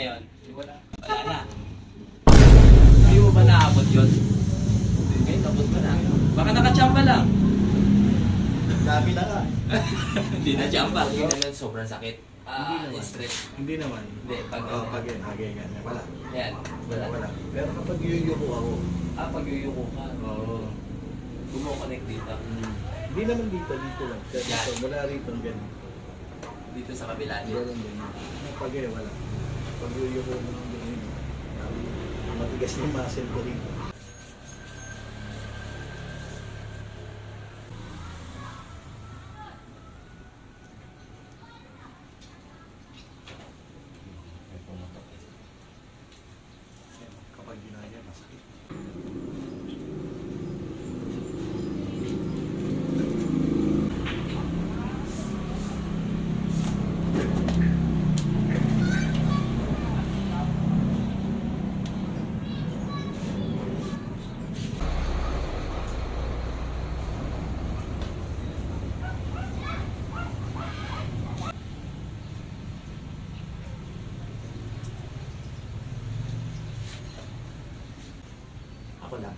ngayon. Wala na. Hindi mo ba naabot yun? Ngayon, abot mo na. Baka nakachamba lang. Dami na nga. Hindi na chamba. Hindi na sobrang sakit. Hindi naman. Stress. Hindi naman. Hindi, pag pag ganyan. Wala. yan, wala. Pero kapag yuyuko ako, Pag yuyuko ka, oo. gumo-connect dito. Hindi naman dito lang. Pero Yan. dito, wala rito ganyan. Dito sa kabila. Ganyan din. Pag wala. Pag yuyuko mo ng ganyan, matigas yung muscle ko rito. Kapag ginaya, masakit. Ako lang.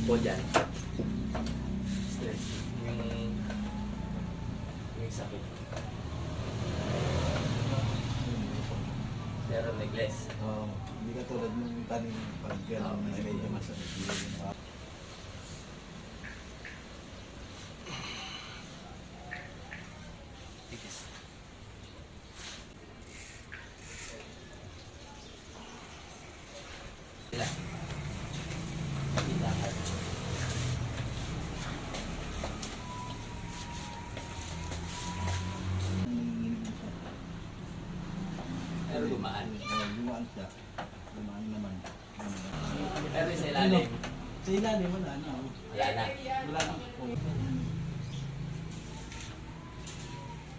Po dyan. Stress. Yung sakit. Pero negles. Hindi ka tulad ng tanim pag gano'n na medyo masakit. Tigas. Sila. Kapilahan. Pero dumaan. Dumaan siya. Dumaan naman. Pero sa ilalim. Sa ilalim, wala na. Wala na. Wala na.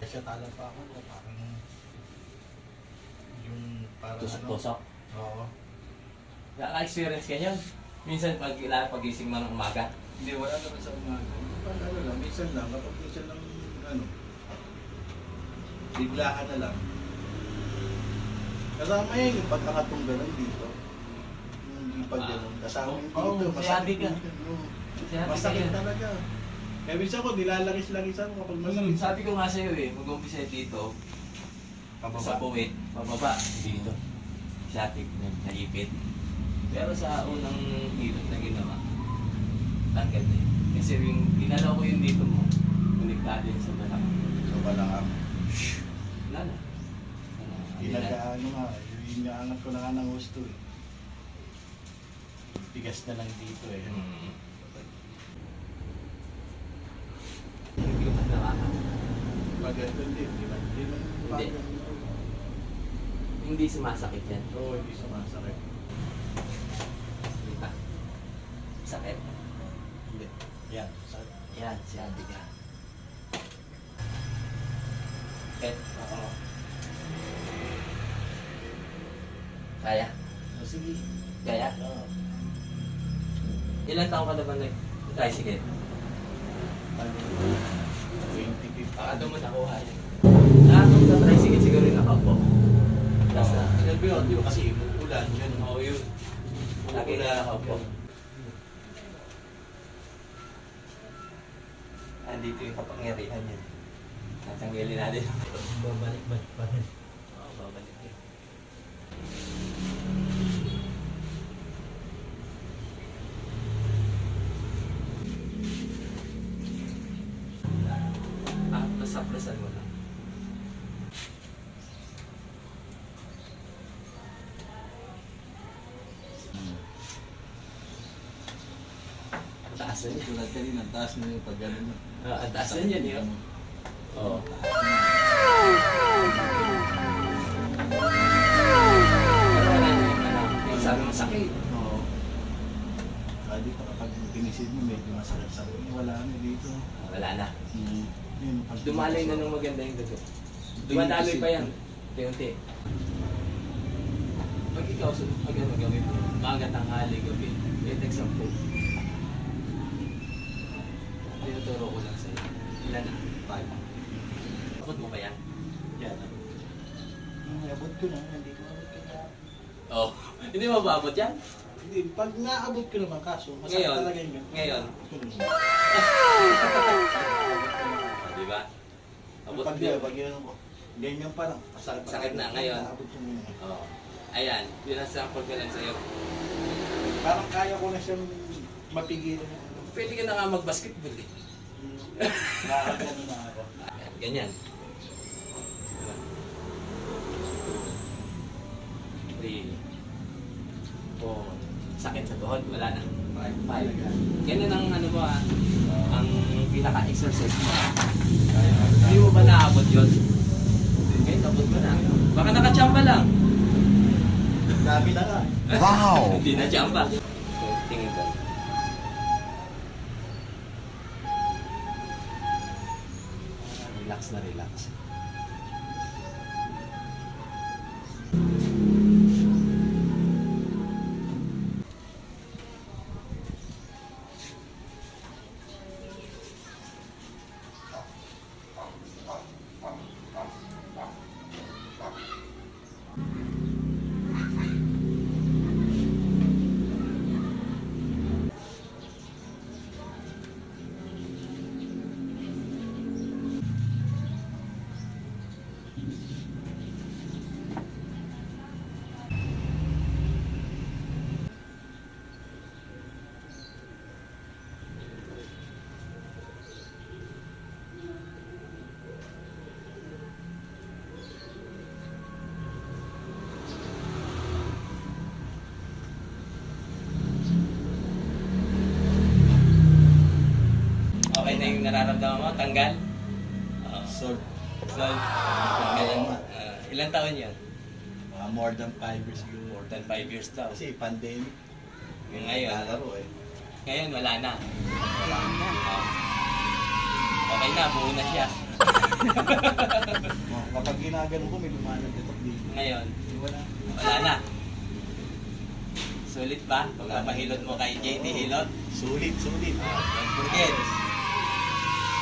Siya tala pa ako. Parang yung parang Tusok-tusok. Oo. Naka-experience ka yun? Minsan pagising mo ng umaga. Hindi, wala naman sa umaga. Parang ano lang, minsan lang. Kapag minsan lang, ano, biglaan na lang. Kasama yan yung pagkakatong gano'n dito. Yung pag gano'n. Kasama yung dito. Oo, Masakit ka. yung Sinabi masakit ka. talaga. Kaya minsan ko, nilalagis-lagisan ko kapag masakit. Sabi ko nga sa'yo mag-umpisa dito, sa puwit, pababa, dito. Siyatik, naipit. Pero sa unang hilot na ginawa, tanggal na yun. Kasi yung ginalaw ko yung dito mo, konektado yun sa balak. So, wala ka. Wala na. Ano nga, inaangat ko na nga ng gusto eh. Tigas na lang dito eh. Hindi ko pa nakaka. Pag ito hindi man. Hindi. Hindi sumasakit yan. Oo, hindi sumasakit. Hindi pa. Sakit. Hindi. Yan, sakit. Yan, siyatik ka. Sakit. Oo. Kaya? Sige. Kaya? Oo. Ilan taong ka naman nag-tricycle? 20. Baka doon mo nakuha yan. Nung na-tricycle siguro yung nakaupo. Tapos na. Sinabi yun, di ba kasi ulan yun. Oo yun. Lagi na nakaupo. Andito yung kapangyarihan yan. Tatanggalin natin. Babalik-balik pa rin. Oo, babalik yun. Plasan mo lang. Taas na yun. Tulad kanina, taas na yung pag gano'n. Ang taas na yun yun. Oo. Sabi mo sakit. Oo. Kaya dito kapag pinisid mo, medyo masakit-sakit. Wala na dito. Wala na. Yun, pag Dumalay na ng maganda yung dugo. Dumadaloy pa yan. Unti-unti. Pag ikaw, pag ano gawin mo, Umaga, tanghali, gabi. Yung example. Tinuturo ko lang sa'yo. Ilan na? 5. Abot mo ba yan? Yan. Abot ko na, hindi ko abot kaya. Oo. Hindi mo ba abot yan? Hindi, pag naabot ko naman kaso, masakit Ngayon? talaga yun. Ngayon? Di ba? Abot Pag mo. pag yun, ganyan pa lang. Masakit Sakit na, ngayon? Naabot ko muna. Oo. Ayan, yun ang sample ko lang sa'yo. Parang kaya ko na siyang mapigilan. Pwede ka na nga mag-basketball eh. Nakakagano na ako. Ayan, ganyan. 3, 4, sakit sa tuhod, wala na. 5. Ganyan ang ano mo ang pinaka-exercise mo. Hindi mo ba naabot yun? Okay, abot mo na. Baka nakachamba lang. Dami na nga. Wow! Hindi na chamba. So, tingin ko. Relax na relax. Okay na yung nararamdaman mo? Tanggal? Oo. So, So, ilang taon yan? more than 5 years siguro. More than 5 years daw. Kasi pandemic. Yung ngayon, Naglalaro eh. ngayon wala na. Okay na, buo na siya. Kapag ginagano ko, may lumanag ito dito. Ngayon, Wala. wala na. Sulit ba? Pagpapahilot mo kay JT Hilot? Sulit, sulit. Don't forget,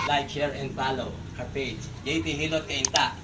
like, share, and follow our page. JT Hilot Kainta.